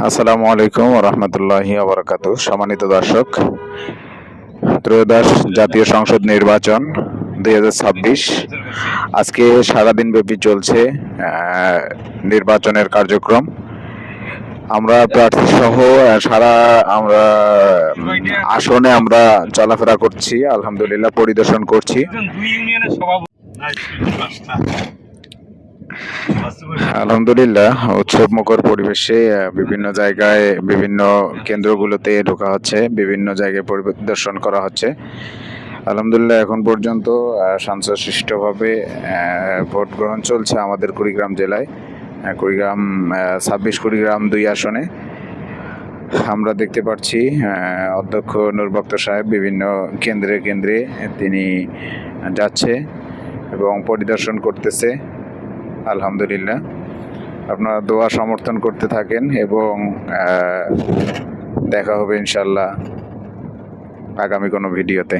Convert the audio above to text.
আসসালামু আলাইকুম রহমতুল্লাহি আবরাকাতু। সম্মানিত দর্শক, ত্রয়োদশ জাতীয় সংসদ নির্বাচন 2026 আজকে সারাদিন ব্যাপী চলছে নির্বাচনের কার্যক্রম। আমরা প্রার্থী সহ সারা আমরা আসনে আমরা চলাফেরা করছি, আলহামদুলিল্লাহ পরিদর্শন করছি। আলহামদুলিল্লাহ উৎসব মুখর পরিবেশে বিভিন্ন জায়গায় বিভিন্ন কেন্দ্রগুলোতে ঢোকা হচ্ছে, বিভিন্ন জায়গায় পরিদর্শন করা হচ্ছে। আলহামদুলিল্লাহ এখন পর্যন্ত শান্তশিষ্টভাবে ভোট গ্রহণ চলছে আমাদের কুড়িগ্রাম জেলায়। কুড়িগ্রাম 26 কুড়িগ্রাম 2 আসনে আমরা দেখতে পাচ্ছি অধ্যক্ষ নূর বক্তা সাহেব বিভিন্ন কেন্দ্রে কেন্দ্রে তিনি যাচ্ছে এবং পরিদর্শন করতেছে। আলহামদুলিল্লাহ, আপনারা দোয়া সমর্থন করতে থাকেন এবং দেখা হবে ইনশাল্লাহ আগামী কোনো ভিডিওতে।